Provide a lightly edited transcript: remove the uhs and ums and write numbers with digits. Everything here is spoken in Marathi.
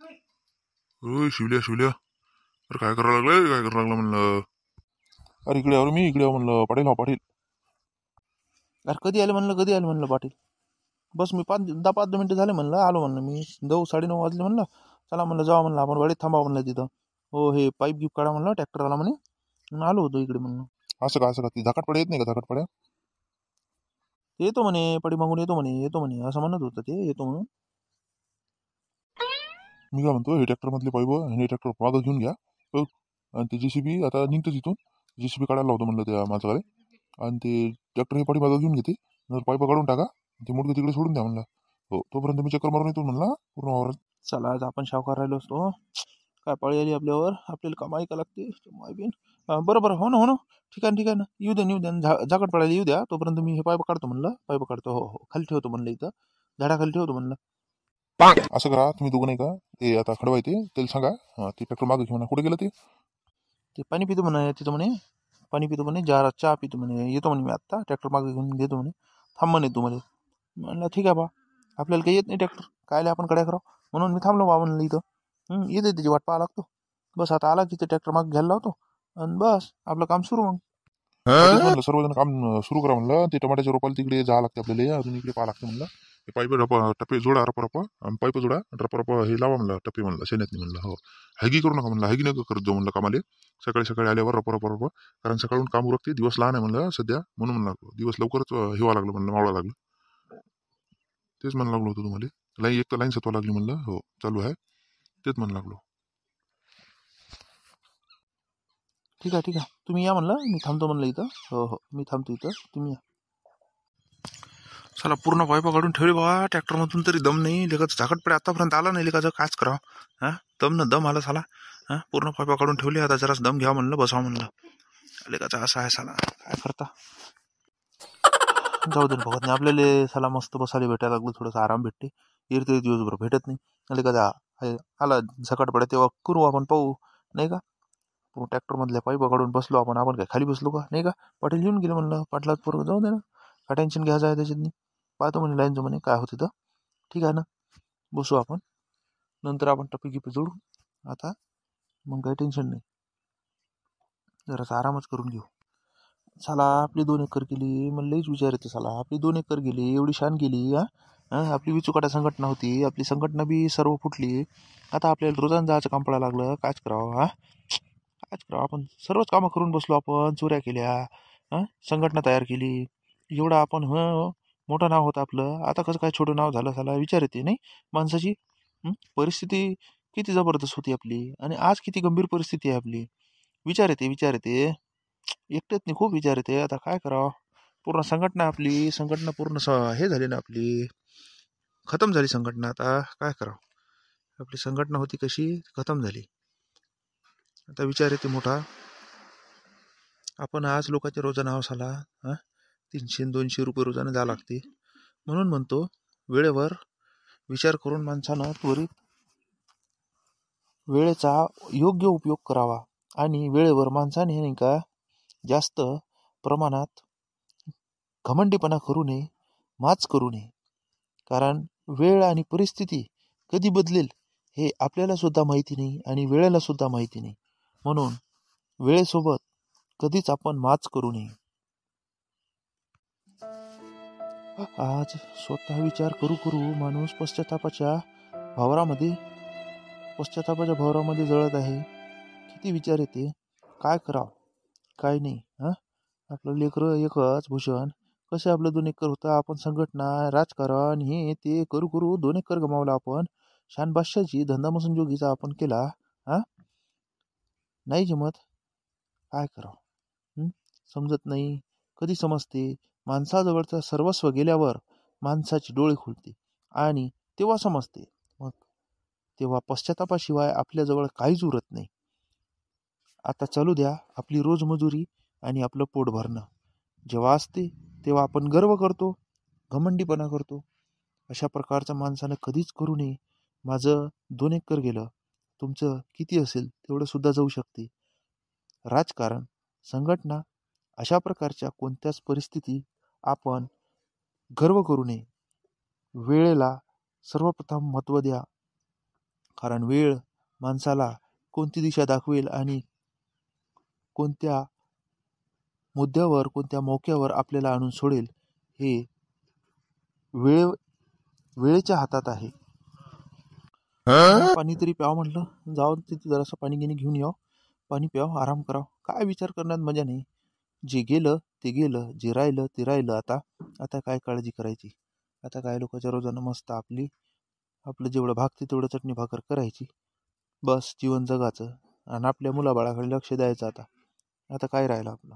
ओय शिवल्या शिवल्या, अरे काय करायला लागलं, काय करायला लागलं म्हणलं. अरे इकडे आलो मी, इकडे म्हणलं. पाटील हा पाटील. अरे कधी आले म्हणलं, कधी आले म्हणलं पाटील. बस मी 5-10 मिनिटं झाले म्हणलं, आलो म्हणलं मी. 9-9:30 वाजले म्हणलं. चला म्हणलं जावा म्हणलं आपण गाडीत थांबा म्हणलं तिथं. हो हे पाईप गिप काढा म्हणलं ट्रॅक्टरवाला म्हणे. आलो होतो इकडे म्हणलं. असं का ती झाकटपड्या येत नाही का, झाकटपड्या येतो म्हणे, पडी मागून येतो म्हणे असं म्हणत होतं ते. येतो म्हणून. मी काय म्हणतो, हे ट्रॅक्टर मधले पाईप हे ट्रॅक्टर मागं घेऊन घ्या. आणि ते जेसीबी आता निघतं तिथून. जेसीबी काढायला लावतो म्हणलं त्या माणसाकडे. आणि ते ट्रॅक्टर हे पाठी मागं घेऊन घेते. नंतर पाईप काढून टाका, ते मुडके तिकडे सोडून द्या म्हणलं. हो तोपर्यंत मी चक्कर मारून येतो म्हणला पूर्ण वावरात. चला आज आपण सावकार राहिलो असतो. काय पाळी आली आपल्यावर, आपल्याला कमाई का लागते माय बिन. बरोबर हो ना ठीक आहे ना. येऊ द्या झाकट पडायला येऊ द्या. तोपर्यंत मी हे पाईप काढतो म्हणलं. पाईप काढतो हो खाली ठेवतो म्हणलं, इथं झाडाखाली ठेवतो म्हणलं. असं करा तुम्ही दोघं नाही का, ते आता खडवाय ते त्याला सांगा ते ट्रॅक्टर मागं घेऊन. कुठे गेलं ते पाणी पितो म्हणे तिथं म्हणे. पाणी पितो म्हणे, चहा पितो म्हणे. येतो म्हणे मी आत्ता, ट्रॅक्टर मागे घेऊन देतो म्हणे. थांब म्हणे तू म्हणे. म्हणलं ठीक आहे बा, आपल्याला काही येत नाही ट्रॅक्टर, कायले आपण कड्या करावं. म्हणून मी थांबलो बा म्हणलं इथं. येते त्याची वाट पाहा लागतो. बस आता आला की ते ट्रॅक्टर मागे घ्यायला लावतो आणि बस आपलं काम सुरू. मग म्हणलं सर्वजण काम सुरू करा म्हणलं. ते टमाट्याच्या रोपाला तिकडे जावं लागते आपल्याला, अजून इकडे पाहा लागते म्हणलं. ते पाईप टप्पे जोडा, रप पाईप जोडा, रप हे लावा म्हणलं टप्पे म्हणलं. शेण्यात नाही म्हणलं. हो हॅगी करू नका म्हणलं, हॅगी नका करत जाऊ म्हणलं कामाले. सकाळी आल्यावर रप कारण सकाळून काम उरकते. दिवस लहान आहे म्हणलं सध्या, म्हणून म्हणलं दिवस लवकरच हिवा लागलं म्हणलं, मावळा लागलं. तेच म्हणलं लागलो होतं तुम्हाला. एक तर लाईन सत्वा लागली म्हणलं. हो चालू आहे, तेच म्हणलं लागलो. ठीक आहे तुम्ही या म्हणलं, मी थांबतो म्हणलं इथं. हो मी थांबतो इथं, तुम्ही या. चला पूर्ण पाईपा काढून ठेवले बाबा ट्रॅक्टरमधून, तरी दम नाही लेखाचं. झाकट पडे आतापर्यंत आला नाही लेखाचं, काच करावं. दम आला साला. पूर्ण पाईपा काढून ठेवली. आता जरास दम घ्या म्हणलं, बसावं म्हणलं. लेखाचा असा आहे साला, काय करता. जाऊ दे बघत नाही आपल्याला साला. मस्त बसायला भेटायला लागलं, थोडंसं आराम भेटते. येते दिवसभर भेटत नाही लेखाचा. आला झकाट पडे तेव्हा करू आपण, पाहू नाही का. ट्रॅक्टर मधल्या पाईप काढून बसलो आपण काय खाली बसलो का नाही का. पाटील येऊन गेले म्हणलं, पाटलाच पोरं जाऊ दे ना, काय टेन्शन घ्यायचं आहे त्याच्यात. पाहतो म्हणे लाईनचं म्हणे काय होतं तर. ठीक आहे ना, बसू आपण. नंतर आपण टप्पी जोडू. आता मग काही टेन्शन नाही, जरासा आरामच करून घेऊ. साला आपली 2 एकर गेली, मला लईच विचार येते साला. आपली 2 एकर गेली, एवढी शान गेली. आपली विचुकाटा संघटना होती, आपली संघटना बी सर्व फुटली. आता आपल्याला रोजानं जायचं काम पडायला लागलं. कायच करावं कायच करावं. आपण सर्वच कामं करून बसलो. आपण चोऱ्या केल्या, संघटना तयार केली. एवढं आपण मोठं नाव होतं आपलं. आता कसं काय छोटं नाव झालं साला, विचार येते नाही माणसाची. परिस्थिती किती जबरदस्त होती आपली, आणि आज किती गंभीर परिस्थिती आहे आपली. विचार येते एकटेच नाही, खूप विचार येते. आता काय करावं. पूर्ण संघटना आपली, संघटना पूर्ण हे झाली ना आपली, खतम झाली संघटना. आता काय करावं. आपली संघटना होती कशी, खतम झाली. आता विचार येते मोठा. आपण आज लोकांच्या रोजानं आवासाला 300-200 रुपये रोजानं द्यावं लागते. म्हणून म्हणतो वेळेवर विचार करून माणसानं त्वरित वेळेचा योग्य उपयोग करावा. आणि वेळेवर माणसाने नाही का जास्त प्रमाणात घमंडीपणा करू नये, माच करू नये. कारण वेळ आणि परिस्थिती कधी बदलेल हे आपल्याला सुद्धा माहिती नाही, आणि वेळेला सुद्धा माहिती नाही. म्हणून वेळेसोबत कधीच आपण माच करू नये. आज स्वतः विचार करू माणूस पश्चातापाच्या भवरामध्ये जळत आहे. किती विचार येते, काय करावं काय नाही. आपलं लेकरं एकच भूषण, कसे आपलं 2 एकर होतं. आपण संघटना, राजकारण, हे ते करू 2 एकर गमावला आपण. शान बादशाची धंदा मसूनजोगीचा आपण केला. नाही जमत, काय करावं. समजत नाही. कधी समजते, माणसाजवळचं सर्वस्व गेल्यावर माणसाची डोळे खुलते, आणि तेव्हा समजते. मग तेव्हा पश्चातापाशिवाय आपल्याजवळ काहीच उरत नाही. आता चालू द्या आपली रोजमजुरी आणि आपलं पोट भरणं. जेव्हा असते तेव्हा आपण गर्व करतो, घमंडीपणा करतो. अशा प्रकारचं माणसानं कधीच करू नये. माझं 2 एकर गेलं, तुमचं किती असेल तेवढं सुद्धा जाऊ शकते. राजकारण, संघटना, अशा प्रकारच्या कोणत्याच परिस्थिती आपण गर्व करू नये. वेळेला सर्वप्रथम महत्त्व द्या. कारण वेळ माणसाला कोणती दिशा दाखवेल आणि कोणत्या मुद्द्यावर कोणत्या मौक्यावर आपल्याला आणून सोडेल हे वेळेच्या हातात आहे. पाणी तरी प्यावं म्हटलं, जाऊन तिथे जरासं पाणी गिनी घेऊन यावं, पाणी प्यावं, आराम करावं. काय विचार करण्यात मजा नाही. जे गेलं ते गेलं, जे राहिलं ते राहिलं. आता काय काळजी करायची. आता काय लोकांच्या रोजानं मस्त आपलं जेवढं भागते तेवढं चटणी भाकर करायची, बस जीवन जगाचं आणि आपल्या मुलाबाळाकडे लक्ष द्यायचं. आता काय राहिलं आपलं.